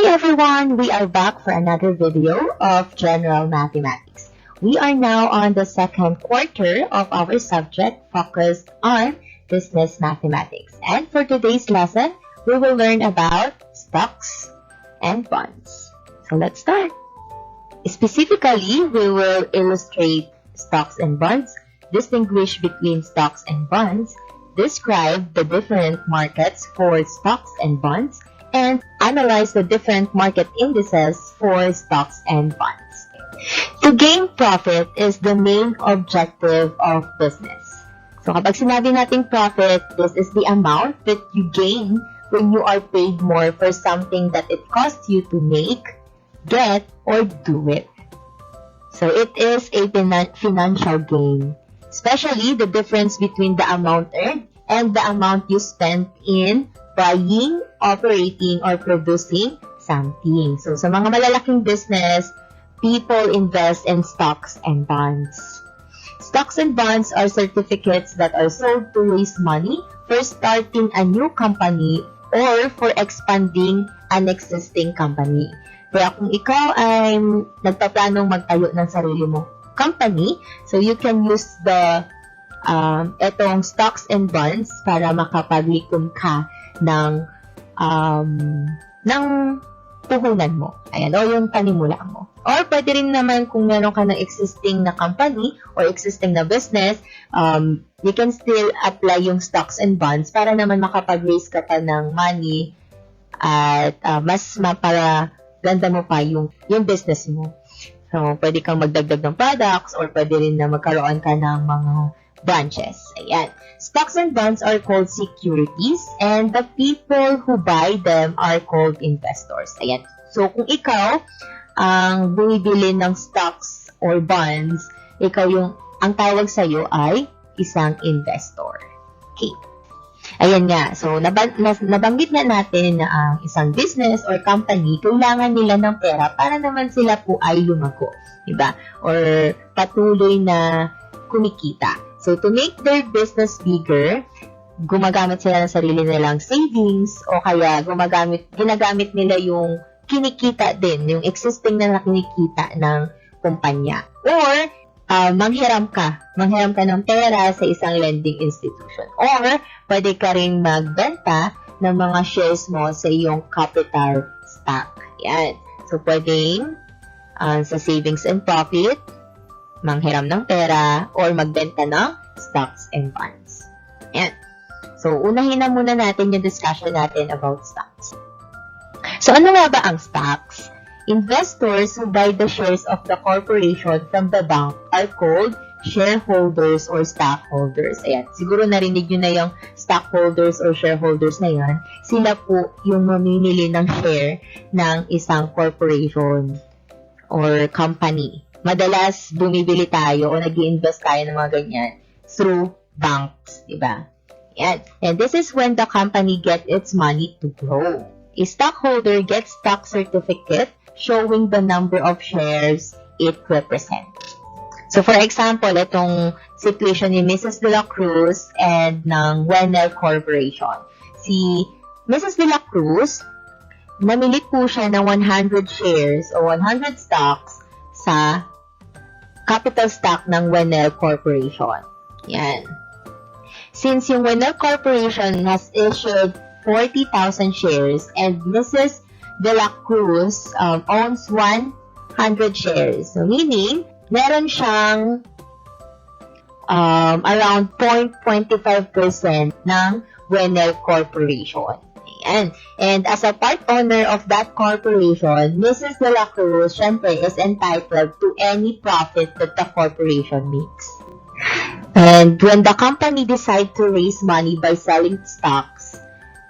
everyone, we are back for another video of General Mathematics. We are now on the second quarter of our subject focused on Business Mathematics. And for today's lesson, we will learn about stocks and bonds. So let's start. Specifically, we will illustrate stocks and bonds, distinguish between stocks and bonds, describe the different markets for stocks and bonds, and analyze the different market indices for stocks and bonds. To gain profit is the main objective of business. So kapag sinabi natin profit, this is the amount that you gain when you are paid more for something that it costs you to make, get, or do it. So it is a financial gain, especially the difference between the amount earned and the amount you spent in buying, operating, or producing something. So sa mga malalaking business, people invest in stocks and bonds. Stocks and bonds are certificates that are sold to raise money for starting a new company or for expanding an existing company. Kaya kung ikaw ay nagpaplanong magtayo ng sarili mong company, so you can use the etong stocks and bonds para makapag-likom ka ng puhunan mo. Ayan, o yung panimula mo. Or pwede rin naman kung meron ka ng existing na company or existing na business, you can still apply yung stocks and bonds para naman makapag-raise ka pa ng money at mas mapaganda mo pa yung business mo. So, pwede kang magdagdag ng products or pwede rin na magkaroon ka ng mga branches. Ayan. Stocks and bonds are called securities and the people who buy them are called investors. Ayan. So, kung ikaw ang bumibili ng stocks or bonds, ang tawag sa'yo ay isang investor. Okay. Ayan nga. So, nabanggit na natin na ang isang business or company, kailangan nila ng pera para naman sila po ay lumago. Diba? Or patuloy na kumikita. So, to make their business bigger, gumagamit sila ng sarili nilang savings o kaya ginagamit nila yung kinikita din, yung existing na kinikita ng kumpanya. Or, manghiram ka ng pera sa isang lending institution. Or, pwede ka rin magbenta ng mga shares mo sa iyong capital stock. Yan. So, pwedeng sa savings and profit, manghiram ng pera, or magbenta ng stocks and bonds. Yan. So, unahin na muna natin yung discussion natin about stocks. So, ano nga ba ang stocks? Investors who buy the shares of the corporation from the bank are called shareholders or stockholders. Ayan. Siguro narinig nyo na yung stockholders or shareholders na yan. Sila po yung mamimili ng share ng isang corporation or company. Madalas, bumibili tayo o nag-i-invest tayo ng mga ganyan through banks, diba? Yan. And this is when the company gets its money to grow. A stockholder gets stock certificate showing the number of shares it represents. So, for example, itong situation ni Mrs. De La Cruz and ng Wenel Corporation. Si Mrs. De La Cruz, namili po siya ng 100 shares o 100 stocks sa capital stock ng Wenel Corporation. Yan. Since yung Wenel Corporation has issued 40,000 shares and Mrs. De La Cruz owns 100 shares. So, meaning, meron siyang around 0.25% ng Wenel Corporation. Ayan. And as a part owner of that corporation, Mrs. De La Cruz, syempre, is entitled to any profit that the corporation makes. And when the company decide to raise money by selling stocks,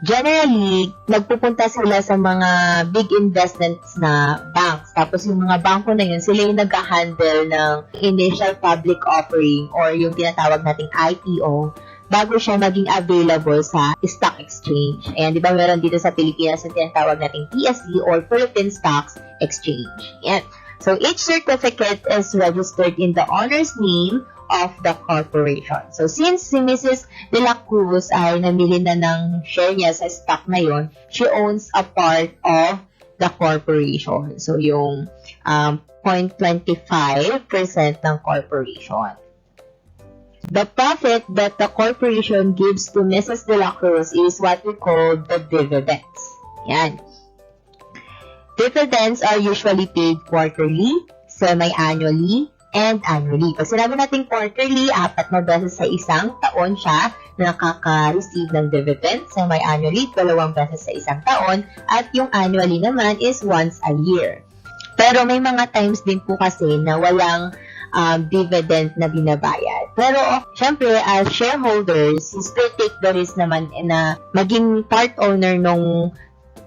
generally, nagpupunta sila sa mga big investments na banks. Tapos yung mga banko na yun, sila yung nag-handle ng initial public offering or yung tinatawag nating IPO bago siya maging available sa stock exchange. Ayan, di ba meron dito sa Pilipinas yung tinatawag nating PSE or Philippine Stocks Exchange. Ayan. So, each certificate is registered in the owner's name of the corporation. So, since si Mrs. De La Cruz ay namili na ng share niya sa stock na yon, she owns a part of the corporation. So, yung 0.25% ng corporation. The profit that the corporation gives to Mrs. De La Cruz is what we call the dividends. Yan. Dividends are usually paid quarterly, semi-annually, and annually. Pag sinabi natin quarterly, 4 na beses sa isang taon siya nakaka-receive ng dividend. Semi-annually, 2 beses sa isang taon. At yung annually naman is once a year. Pero may mga times din po kasi na walang dividend na binabayad. Pero, syempre, as shareholders, you still take the risk naman na maging part owner nung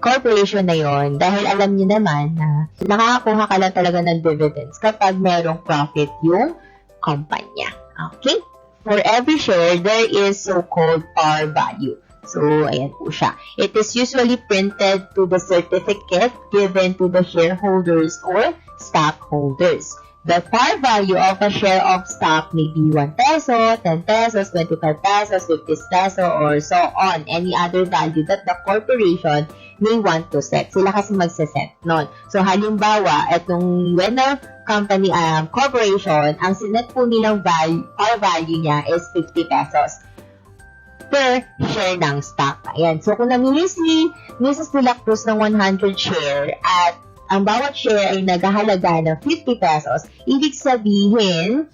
corporation na yon dahil alam niyo naman na nakakakuha ka lang talaga ng dividends kapag merong profit yung kumpanya. Okay? For every share, there is so-called par value. So, ayan po siya. It is usually printed to the certificate given to the shareholders or stockholders. The par value of a share of stock may be 1 peso, 10 pesos, 25 pesos, 50 peso, or so on. Any other value that the corporation may want to set. Sila kasi magsaset nun. So, halimbawa, itong winner company, corporation, ang sinet po nilang par value niya is 50 pesos per share ng stock. Ayan. So, kung namili si Mrs. De La Cruz ng 100 share at ang bawat share ay naghahalaga ng 50 pesos, ibig sabihin,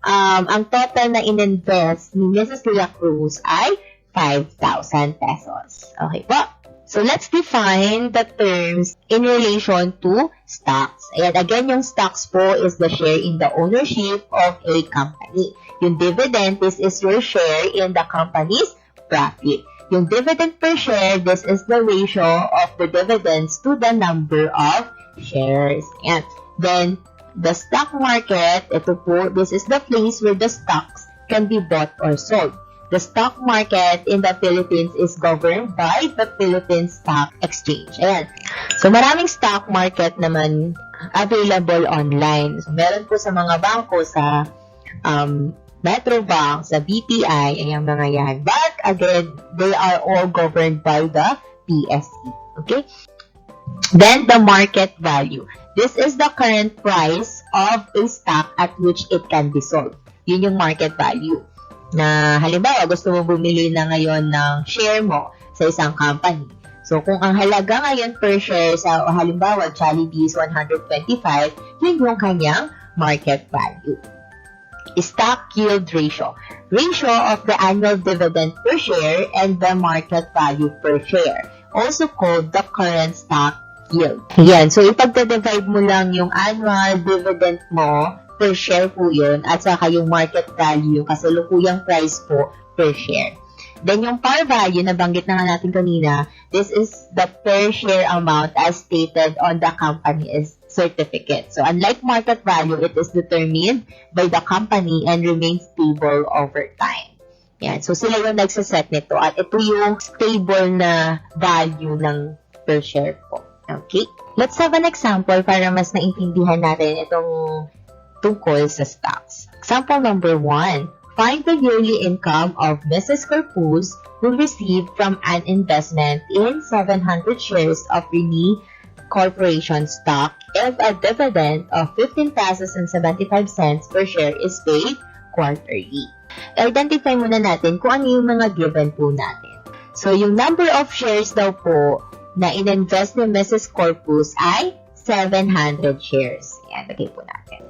ang total na in-invest ni Mrs. De La Cruz ay 5,000 pesos. Okay po? So, let's define the terms in relation to stocks. Ayan, again, yung stocks po is the share in the ownership of a company. Yung dividend, this is your share in the company's profit. Yung dividend per share, this is the ratio of the dividends to the number of shares. And then, the stock market, ito po, this is the place where the stocks can be bought or sold. The stock market in the Philippines is governed by the Philippine Stock Exchange. Ayan. So, maraming stock market naman available online. So, meron po sa mga bangko, sa Metro Bank, sa BPI, ayan mga yan. But, again, they are all governed by the PSE. Okay? Then, the market value. This is the current price of a stock at which it can be sold. Yun yung market value. Na halimbawa, gusto mo bumili na ngayon ng share mo sa isang company. So, kung ang halaga ngayon per share sa halimbawa, Jollibee is 125, yun yung kanyang market value. Stock yield ratio. Ratio of the annual dividend per share and the market value per share. Also called the current stock yield. Yan. So, ipagda-divide mo lang yung annual dividend mo per share po yun at saka yung market value kasi lukuyang price po per share. Then, yung par value, nabanggit na nga natin kanina, this is the per share amount as stated on the company's certificate. So, unlike market value, it is determined by the company and remains stable over time. Yan. So, sila yung nagsaset nito at ito yung stable na value ng per share po. Okay? Let's have an example para mas naintindihan natin itong tungkol sa stocks. Example number 1. Find the yearly income of Mrs. Corpus who received from an investment in 700 shares of Rini Corporation stock if a dividend of 15 pesos and 75 cents per share is paid quarterly. Identify muna natin kung ano yung mga given po natin. So, yung number of shares daw po na in-invest ni Mrs. Corpus ay 700 shares. Yan, lagay po natin.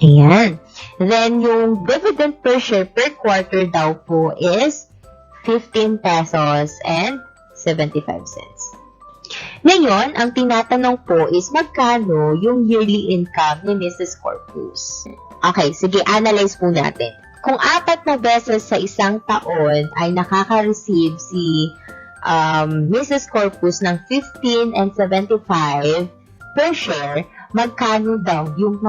Ayan. Then, yung dividend per share per quarter daw po is 15 pesos and 75 cents. Ngayon, ang tinatanong po is magkano yung yearly income ni Mrs. Corpus. Okay, sige, analyze po natin. Kung 4 na beses sa isang taon ay nakaka-receive si Mrs. Corpus ng 15 and 75 per share, magkano daw yung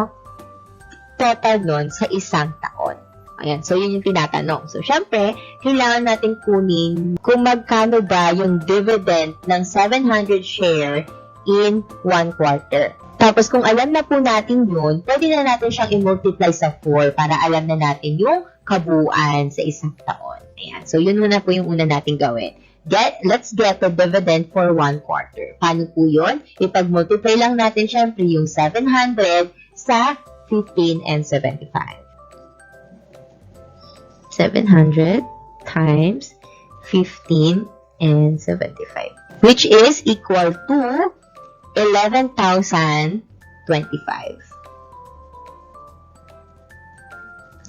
total nun sa isang taon. Ayan, so yun yung tinatanong. So, syempre, kailangan natin kunin kung magkano ba yung dividend ng 700 share in 1 quarter. Tapos, kung alam na po natin yun, pwede na natin siyang i-multiply sa 4 para alam na natin yung kabuuan sa isang taon. Ayan, so yun muna po yung una natin gawin. let's get the dividend for 1 quarter. Paano po yun? Ipag-multiply lang natin syempre yung 700 sa 15 and 75. 700 times 15 and 75, which is equal to 11,025.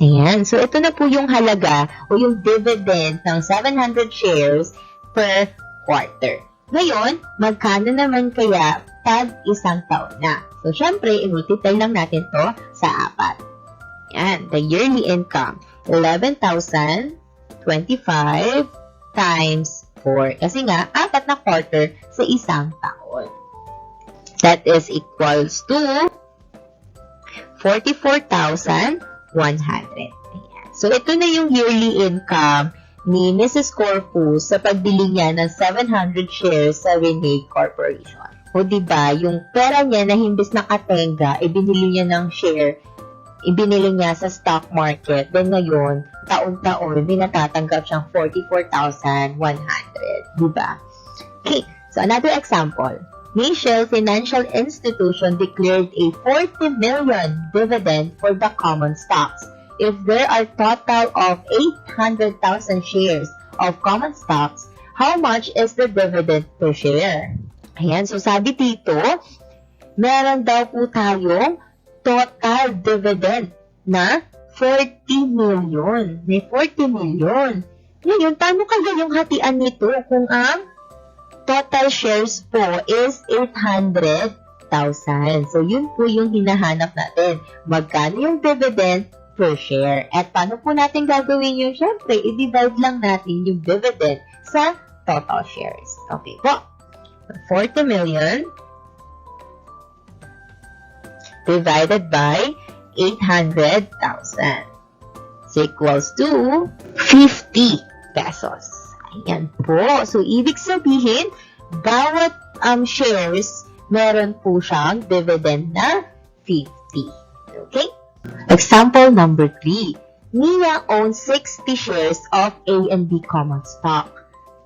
Ayan. So, ito na po yung halaga o yung dividend ng 700 shares per quarter. Ngayon, magkano naman kaya pag isang taon na? So, syempre, i-multiply lang natin to sa 4. Ayan. The yearly income, 11,025 times 4. Kasi nga, 4 na quarter sa isang taon. That is equals to 44,100. Ayan. So, ito na yung yearly income ni Mrs. Corpus sa pagbili niya ng 700 shares sa Renee Corporation. O diba, yung pera niya na himbis nakatenga, ibinili niya ng share, ibinili niya sa stock market. Then ngayon, taon-taon, binatatanggap siyang 44,100. Diba? Okay, so another example. Michelle Financial Institution declared a 40 million dividend for the common stocks. If there are total of 800,000 shares of common stocks, how much is the dividend per share? Ayan, so sabi dito, meron daw po tayong total dividend na 40 million. May 40 million. Ngayon, paano kaya yung hatian nito kung ang total shares po is 800,000? So, yun po yung hinahanap natin. Magkano yung dividend per share? At paano po natin gagawin yun? Siyempre, i-divide lang natin yung dividend sa total shares. Okay po. 40 million divided by 800,000 is equals to 50 pesos. Ayan po. So, ibig sabihin, bawat shares, meron po siyang dividend na 50. Okay? Example number 3. Mia owns 60 shares of A and B common stock.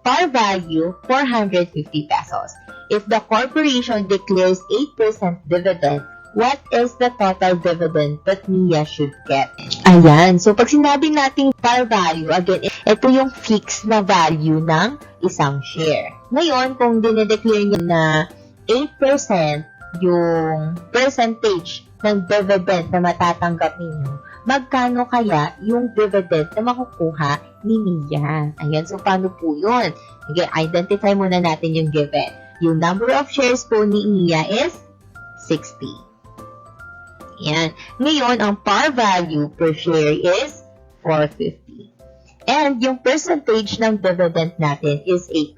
Par value, 450 pesos. If the corporation declares 8% dividend, what is the total dividend that Mia should get? Ayan. So, pag sinabi natin par value, again, ito yung fixed na value ng isang share. Ngayon, kung dinedeclare niya na 8% yung percentage ng dividend na matatanggap ninyo, magkano kaya yung dividend na makukuha ni Mia? Ayan, so paano po yun? Okay, identify muna natin yung given. Yung number of shares po ni Mia is 60. Ayan. Ngayon, ang par value per share is 450. And yung percentage ng dividend natin is 8%.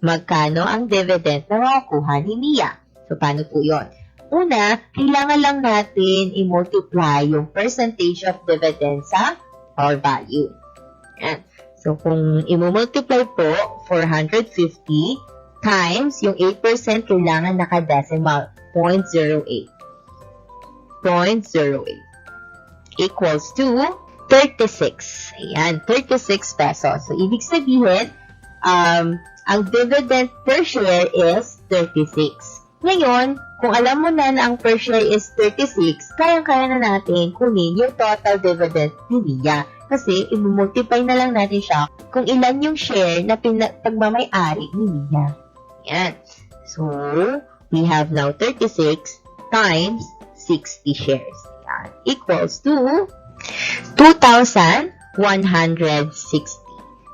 Magkano ang dividend na makukuha ni Mia? So, paano po yun? Una, kailangan lang natin i-multiply yung percentage of dividend sa par value. Ayan. So, kung i-multiply po, 450 times yung 8%, kailangan naka-decimal, 0.08. 0.08 equals to 36. Ayan, 36 pesos. So, ibig sabihin, ang dividend per share is 36. Ngayon, kung alam mo na ang per share is 36, kaya-kaya na natin kunin yung total dividend ni Mia. Kasi, i-multiply na lang natin siya kung ilan yung share na pagmamay-ari ni Mia. Ayan. So, we have now 36 times 60 shares. Ayan. Equals to 2,160.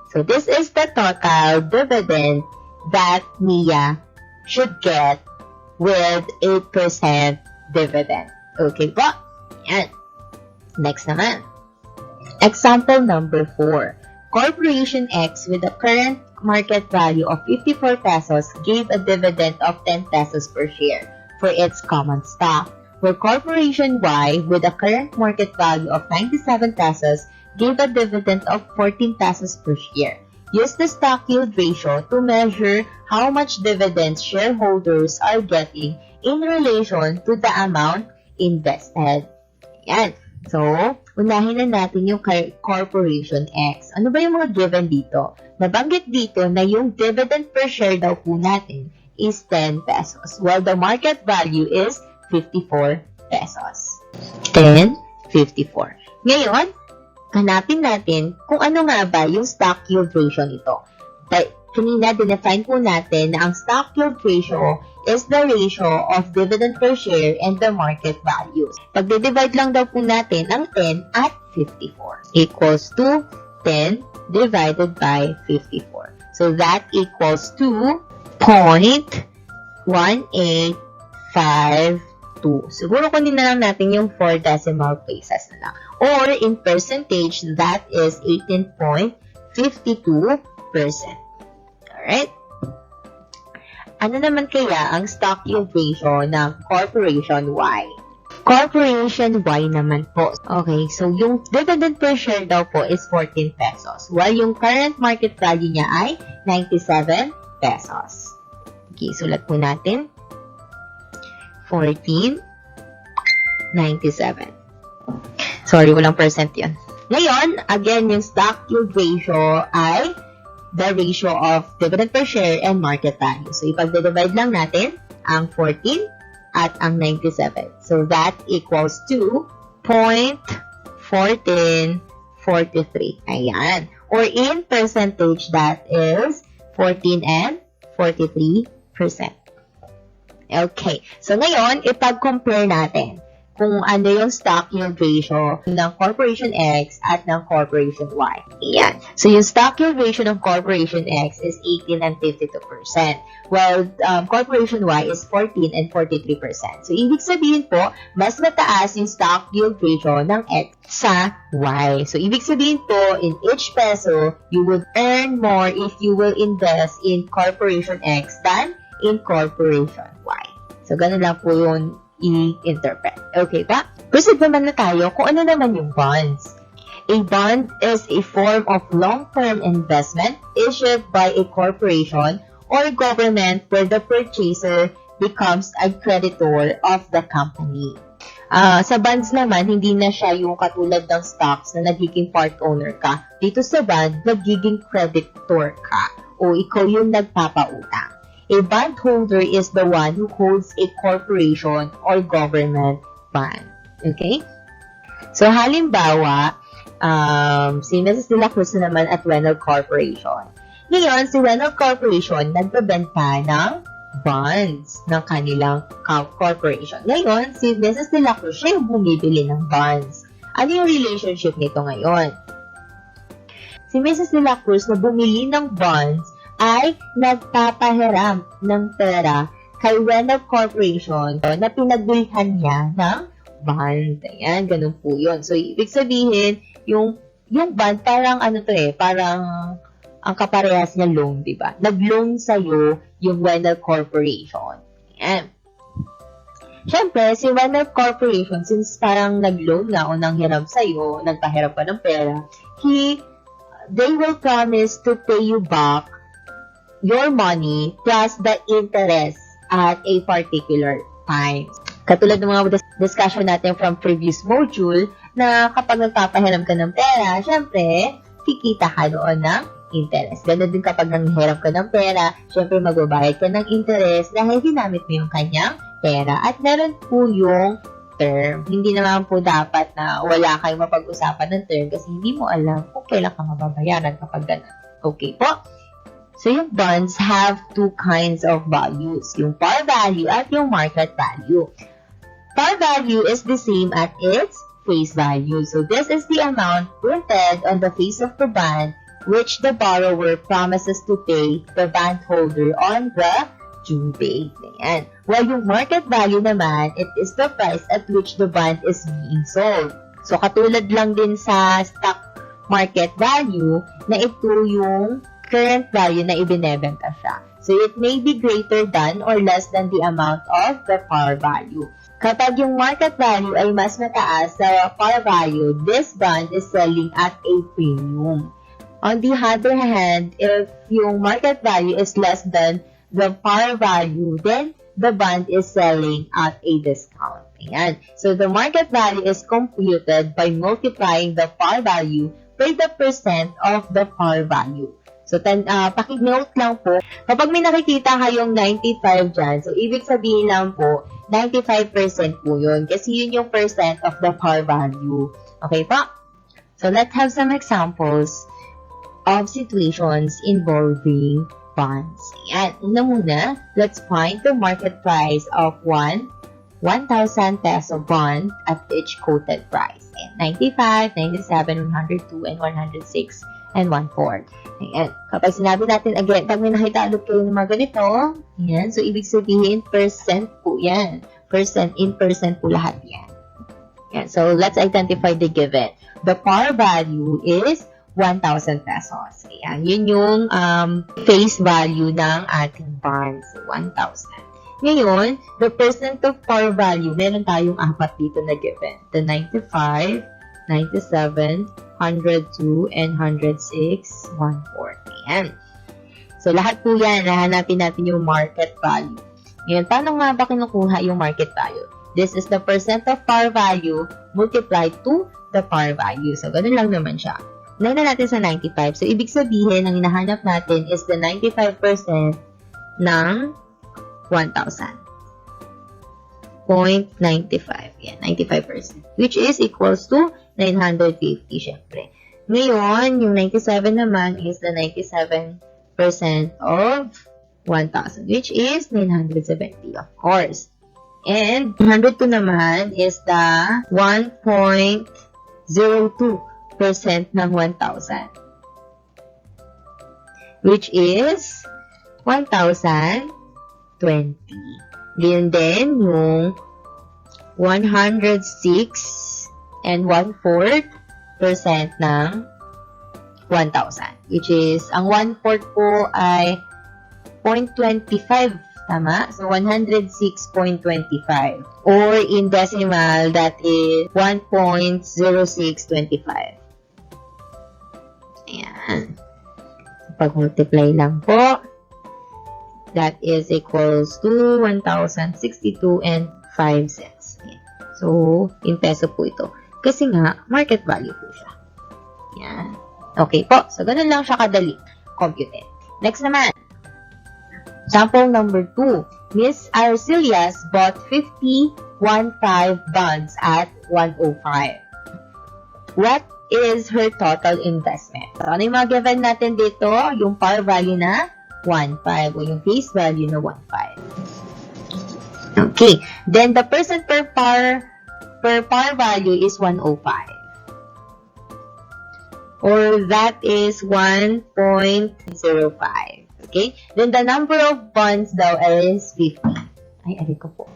So, this is the total dividend that Mia should get with 8% dividend. Okay po? Ayan. Next naman. Example number 4. Corporation X with a current market value of 54 pesos gave a dividend of 10 pesos per share for its common stock, where Corporation Y with a current market value of 97 pesos gave a dividend of 14 pesos per share. Use the stock yield ratio to measure how much dividends shareholders are getting in relation to the amount invested. Ayan. So, unahin na natin yung Corporation X. Ano ba yung mga given dito? Nabanggit dito na yung dividend per share daw po natin is 10 pesos, while the market value is 54 pesos. 10.54. Ngayon, hanapin natin kung ano nga ba yung stock yield ratio nito. Kanina, dinefine po natin na ang stock yield ratio is the ratio of dividend per share and the market values. Pag-divide lang daw po natin ang 10 at 54 equals to 10 divided by 54. So that equals to 0.1852. Siguro kunin na lang natin yung 4 decimal places na lang. Or in percentage, that is 18.52%. Alright? Ano naman kaya ang stock yield ratio ng Corporation Y? Corporation Y naman po. Okay, so yung dividend per share daw po is 14 pesos, while yung current market value niya ay 97 pesos. Okay, sulat po natin. 14.97. Sorry, walang percent yan. Ngayon, again, yung stock yield ratio ay the ratio of dividend per share and market value. So, ipag-divide lang natin ang 14 at ang 97. So, that equals to 0.1443. Ayan. Or in percentage, that is 14 and 43%. Okay. So, ngayon, ipag-compare natin kung ano yung stock yield ratio ng Corporation X at ng Corporation Y. Ayan. So, yung stock yield ratio ng Corporation X is 18 and 52%, while Corporation Y is 14 and 43%. So, ibig sabihin po, mas mataas yung stock yield ratio ng X sa Y. So, ibig sabihin po, in each peso, you would earn more if you will invest in Corporation X than in Corporation Y. So, ganun lang po yung i-interpret. Okay ba? Proceed naman na tayo kung ano naman yung bonds. A bond is a form of long-term investment issued by a corporation or government where the purchaser becomes a creditor of the company. Sa bonds naman, hindi na siya yung katulad ng stocks na nagiging part owner ka. Dito sa bond, nagiging creditor ka o ikaw yung nagpapautang. A bondholder is the one who holds a corporation or government bond. Okay? So, halimbawa, si Mrs. De La Cruz naman at Reynolds Corporation. Ngayon, si Reynolds Corporation nagbebenta ng bonds ng kanilang corporation. Ngayon, si Mrs. De La Cruz siya yung bumibili ng bonds. Ano yung relationship nito ngayon? Si Mrs. De La Cruz na bumili ng bonds ay nagpapahiram ng pera kay Reynolds Corporation na pinagbilhan niya ng bond. Ayan, ganun po yun. So, ibig sabihin, yung bond, parang ano to parang ang kaparehas niya loan, di ba? Nag-loan sa'yo yung Reynolds Corporation. Ayan. Siyempre, si Reynolds Corporation, since parang nag-loan nga o nanghiram sa'yo, nagpahiram ka ng pera, they will promise to pay you back your money plus the interest at a particular time. Katulad ng mga discussion natin from previous module na kapag nagpapahiram ka ng pera, syempre, kikita ka doon ng interest. Ganun din kapag nanghiram ka ng pera, syempre magbabayad ka ng interest dahil ginamit mo yung kanyang pera. At meron po yung term. Hindi naman po dapat na wala kayong mapag-usapan ng term kasi hindi mo alam kung kailan ka mababayaran kapag ganun. Okay po? So, yung bonds have two kinds of values, yung par value at yung market value. Par value is the same at its face value. So, this is the amount printed on the face of the bond which the borrower promises to pay the bondholder on the due date. Ayan. While yung market value naman, it is the price at which the bond is being sold. So, katulad lang din sa stock market value na ito yung current value na ibinebenta siya. So, it may be greater than or less than the amount of the par value. Kapag yung market value ay mas mataas sa par value, this bond is selling at a premium. On the other hand, if yung market value is less than the par value, then the bond is selling at a discount. Ayan. So, the market value is computed by multiplying the par value by the percent of the par value. So, pakinote lang po, kapag may nakikita kayong 95 dyan, so, ibig sabihin lang po, 95% po yun. Kasi yun yung percent of the par value. Okay pa? So, let's have some examples of situations involving bonds. Ayan. Una muna, let's find the market price of 1,000 peso bond at each quoted price. Ayan. 95, 97, 102, and 106, and 1/4. Ayan. Kapag sinabi natin again, pag may nakita ulit kayo ng mga ganito, ayan, so ibig sabihin, percent po yan. In percent po lahat yan. Ayan. So, let's identify the given. The par value is 1,000 pesos. Ayan. Yun yung face value ng ating bond. So, 1,000. Ngayon, the percent of par value, meron tayong apat dito na given. The 95, 97, 102, and 106, 1/4. Ayan. So, lahat po yan, hahanapin natin yung market value. Ngayon, paano nga ba kinukuha yung market value? This is the percent of par value multiplied to the par value. So, ganun lang naman siya. Unahin na natin sa 95. So, ibig sabihin, ang hinahanap natin is the 95% ng 1,000. 0.95. Yan, 95%. Which is equals to 950, syempre. Ngayon, yung 97 naman is the 97% of 1,000, which is 970, of course. And 102 naman is the 1.02% ng 1,000, which is 1,020. Ganyan din yung 106 and 1/4% ng 1,000, which is, ang 1/4 po ay 0.25, tama? So, 106.25. Or in decimal, that is 1.0625. Ayan. Pag-multiply lang po, that is equals to 1,062 and 5 cents. Ayan. So, in peso po ito. Kasi nga, market value po siya. Yan. Okay po. So, ganun lang siya kadali. Computed. Next naman. Sample number 2. Miss Arcelias bought 50.15 bonds at 105. What is her total investment? So, ano yung mga given natin dito? Yung par value na 1.5 o yung face value na 1.5. Okay. Then, the percent per par value is 105. Or that is 1.05. Okay? Then, the number of bonds daw is 50. Ay, ko po.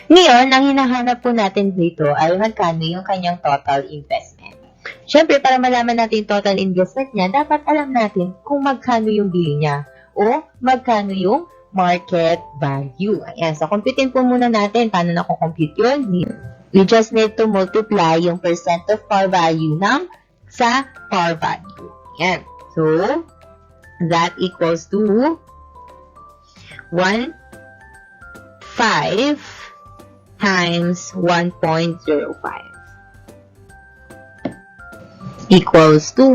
Ngayon, ang hinahanap po natin dito ay magkano yung kanyang total investment. Siyempre, para malaman natin yung total investment niya, dapat alam natin kung magkano yung bili niya o magkano yung market value. Ayan, so computein po muna natin. Paano na-compute yun? We just need to multiply yung percent of par value sa par value. Ayan. So, that equals to 1.5 times 1.05 equals to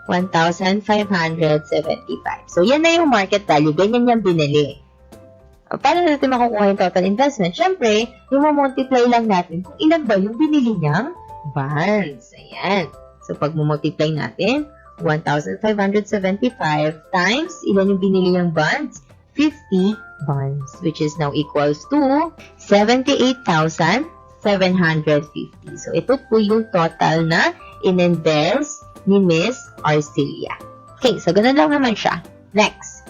1,575. So, yan na yung market value. Ganyan yung binili. Paano natin makukuha yung total investment? Siyempre, yung multiply lang natin kung ilan ba yung binili niyang bonds. Ayan. So, pag multiply natin, 1,575 times ilan yung binili niyang bonds? 50 bonds, which is now equals to 78,750. So, ito po yung total na in-invest ni Miss Arcelia. Okay, so ganun lang naman siya. Next.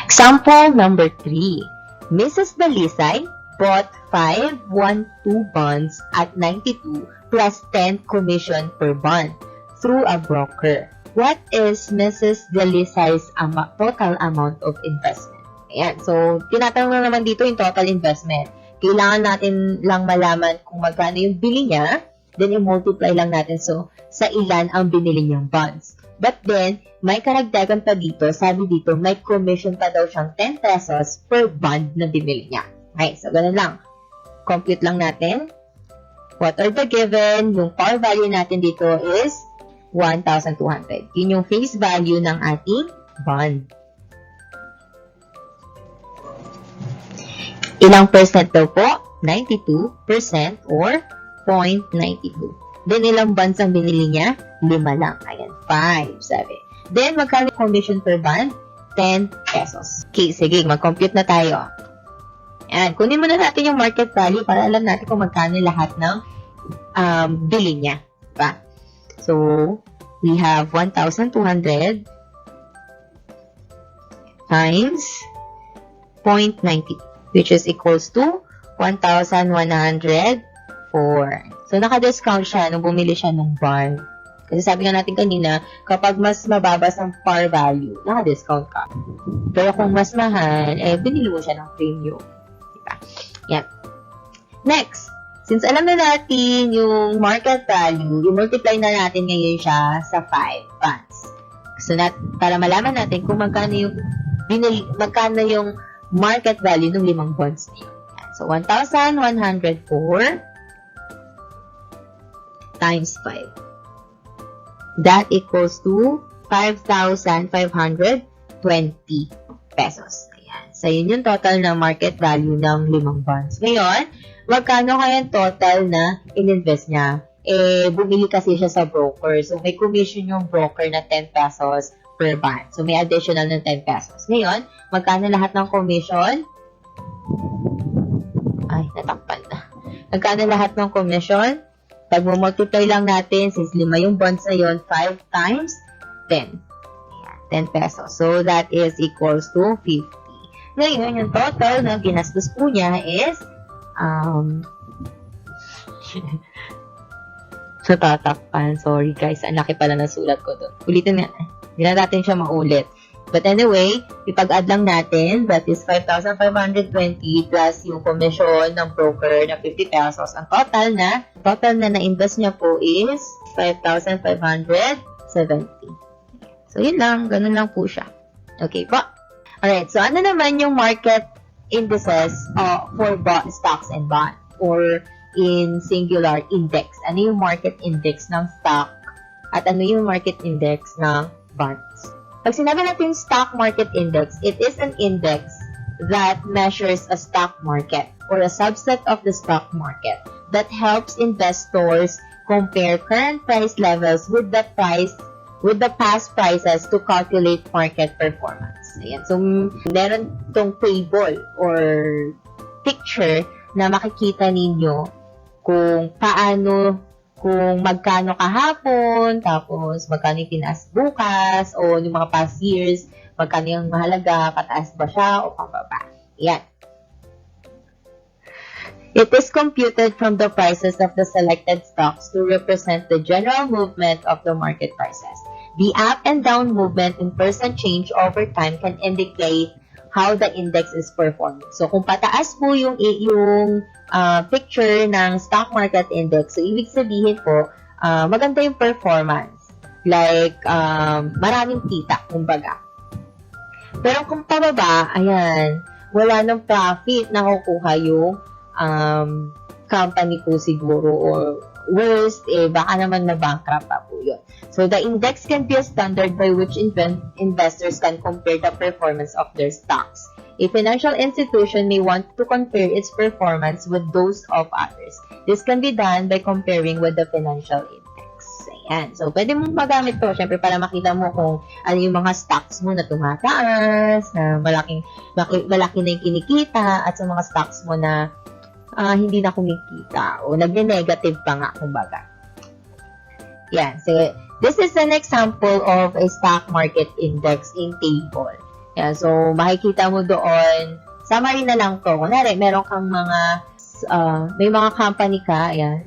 Example number 3. Mrs. Dalisay bought 512 bonds at 92 plus 10 commission per bond through a broker. What is Mrs. Dalisay's total amount of investment? Ayan. So, tinatanong na naman dito yung total investment. Kailangan natin lang malaman kung magkano yung bili niya, then i-multiply lang natin. So, sa ilan ang binili niyang bonds. But then, may karagdagan pa dito. Sabi dito, may commission pa daw siyang 10 pesos per bond na binili niya. Okay, so ganun lang. Compute lang natin. What are the given? Yung par value natin dito is 1,200. Yun yung face value ng ating bond. Ilang percent daw po? 92% or 0.92. Then, ilang bonds ang binili niya? 5 lang. Ayan, 5, sabi. Then, magkano commission per bond? 10 pesos. Okay, sige, mag-compute na tayo. Ayan, kunin muna natin yung market value para alam natin kung magkano lahat ng bili niya. Diba? So, we have 1,200 times 0.92, which is equals to 1,104. So, naka-discount siya nung bumili siya ng bond. Kasi sabi nga natin kanina, kapag mas mababas ang par value, naka-discount ka. Pero kung mas mahal, binili mo siya ng premium. Diba? Yan. Next, since alam na natin yung market value, i-multiply na natin ngayon siya sa 5 bonds. So, para malaman natin kung magkano yung market value ng 5 bonds na yun. So, 1,104 times 5. That equals to 5,520 pesos. Ayan. So, yun yung total na market value ng 5 bonds. Ngayon, magkano kaya total na in-invest niya? Bumili kasi siya sa broker. So, may commission yung broker na 10 pesos per bond. So, may additional na 10 pesos. Ngayon, magkano lahat ng commission? Ay, natakpan na. Magkano lahat ng commission? Pag multiply lang natin, since 5 yung bonds na yun, 5 times 10. Ayan, 10 pesos. So, that is equals to 50. Ngayon, yung total na ginastos po niya is, so, tatakpan. Sorry guys, ang laki pala ng sulat ko doon. Ulitin na. Hindi na natin siya maulit. But anyway, ipag-add lang natin, that is 5,520 plus yung commission ng broker na 50 pesos. Ang total na na-invest niya po is 5,570. So, yun lang. Ganun lang po siya. Okay po. Alright, so ano naman yung market indices for stocks and bonds or in singular index? Ano yung market index ng stock at ano yung market index ng bonds? Pag sinabi natin stock market index, it is an index that measures a stock market or a subset of the stock market that helps investors compare current price levels with the past prices to calculate market performance. Ayan. So, meron tong table or picture na makikita ninyo kung magkano kahapon, tapos magkano yung tinaas bukas, o yung mga past years, magkano yung mahalaga, pataas ba siya, o pababa. Yan. It is computed from the prices of the selected stocks to represent the general movement of the market prices. The up and down movement in percent change over time can indicate how the index is performing. So, kung pataas po yung picture ng stock market index, so ibig sabihin po, maganda yung performance. Like, maraming kita, kumbaga. Pero kung pababa, ayan, wala nang profit na kukuha yung company po siguro, or worst, baka naman na-bankrupt pa po yun. So, the index can be a standard by which investors can compare the performance of their stocks. A financial institution may want to compare its performance with those of others. This can be done by comparing with the financial index. Ayan. So, pwede mong magamit to, syempre, para makita mo kung ano yung mga stocks mo na tumataas, na malaki na yung kinikita, at sa mga stocks mo na hindi na kumikita, o nagne-negative pa nga, kumbaga. Yan. So, this is an example of a stock market index in table. Yan. So, makikita mo doon, summary na lang to. Kunwari, meron kang may mga company ka, ayan,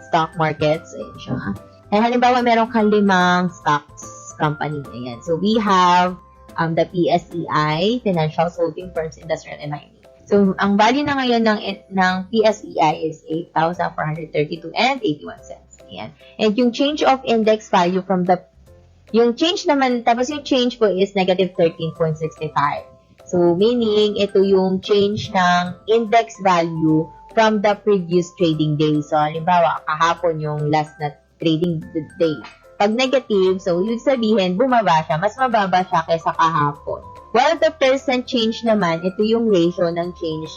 stock markets, ayan siya. Halimbawa, meron kang 5 stocks company, ayan. So, we have the PSEI, Financial Holding Firms, Industrial and Mining. So, ang value na ngayon ng PSEI is 8,432 and 81 cents. Ayan. And yung change of index value from the Yung change naman, tapos yung change po is negative 13.65. So, meaning, ito yung change ng index value from the previous trading day. So, halimbawa, kahapon yung last na trading day. Pag negative, so, ibig sabihin, bumaba siya. Mas mababa siya kaysa kahapon. While the percent change naman, ito yung ratio ng change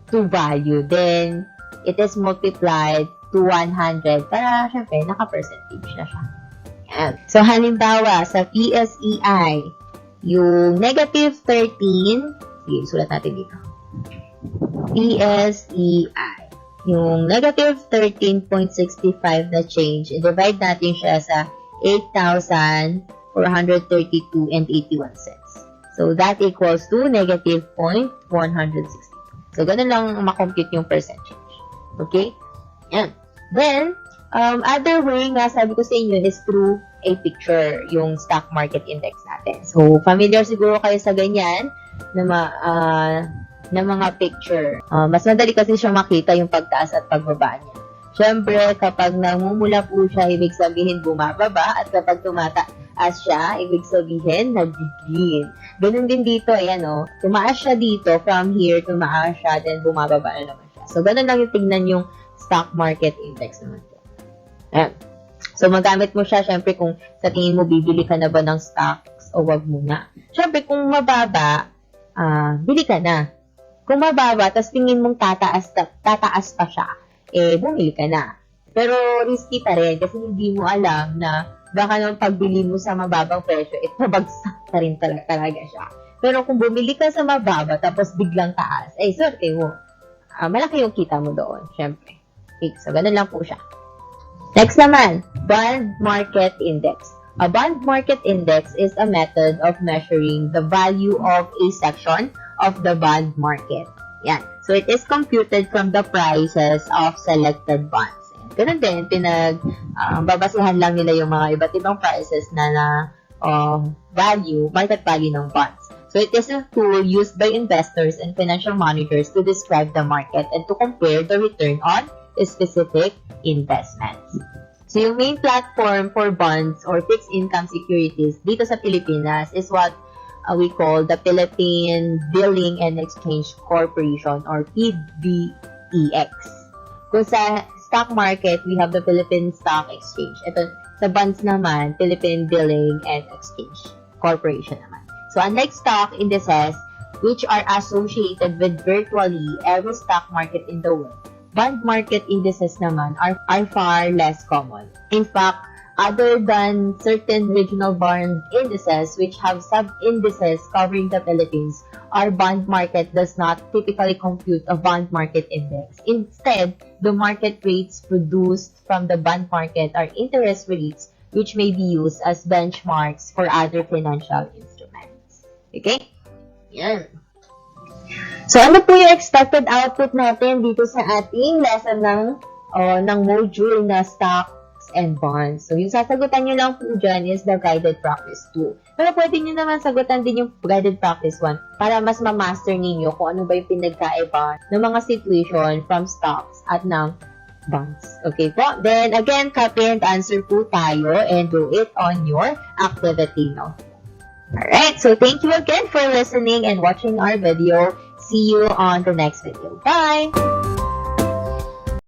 to value. Then, it is multiplied to 100 para, syempre, naka-percentage na siya. Yan. So, halimbawa, sa PSEI, yung negative 13, sige, sulat natin dito. PSEI, yung negative 13.65 na change, i-divide natin siya sa 8,432 and 81 cents. So, that equals to negative 0.160. So, ganun lang makompute yung percent change. Okay? Yan. Then, other way nga, sabi ko sa inyo, is through a picture, yung stock market index natin. So, familiar siguro kayo sa ganyan na mga picture. Mas madali kasi siya makita yung pagtaas at pagbaba niya. Siyempre, kapag namumula po siya, ibig sabihin bumababa, at kapag tumataas siya, ibig sabihin nag-green. Ganun din dito, ayan o. Tumaas siya dito, from here, tumaas siya, then bumababa na naman siya. So, ganun lang yung tignan yung stock market index naman. Ayan. So, magamit mo siya, syempre, kung sa tingin mo, bibili ka na ba ng stocks o wag muna. Syempre, kung mababa, bili ka na. Kung mababa, tapos tingin mong tataas pa siya, bumili ka na. Pero, risky pa rin, kasi hindi mo alam na baka nang pagbili mo sa mababang presyo, babagsak pa rin talaga siya. Pero kung bumili ka sa mababa, tapos biglang taas, swerte mo. Malaki yung kita mo doon, syempre. Okay, so, ganun lang po siya. Next naman, bond market index. A bond market index is a method of measuring the value of a section of the bond market. Yan. So, it is computed from the prices of selected bonds. Ganun din, babasihan lang nila yung mga iba't ibang prices na market value ng bonds. So, it is a tool used by investors and financial managers to describe the market and to compare the return on specific investments. So, yung main platform for bonds or fixed income securities dito sa Pilipinas is what we call the Philippine Billing and Exchange Corporation or PBEX. Kung sa stock market, we have the Philippine Stock Exchange. Ito, sa bonds naman, Philippine Billing and Exchange Corporation naman. So, unlike stock indices, which are associated with virtually every stock market in the world, bond market indices naman are far less common. In fact, other than certain regional bond indices which have sub-indices covering the Philippines, our bond market does not typically compute a bond market index. Instead, the market rates produced from the bond market are interest rates which may be used as benchmarks for other financial instruments. Okay? Yan. So, ano po yung expected output natin dito sa ating lesson ng module na stocks and bonds? So, yung sasagutan nyo lang po dyan is the guided practice 2. Pero pwede nyo naman sagutan din yung guided practice 1 para mas ma-master ninyo kung ano ba yung pinagkaiba ng mga situation from stocks at ng bonds. Okay po? Then, again, copy and answer po tayo and do it on your activity note. Alright, so thank you again for listening and watching our video. See you on the next video. Bye!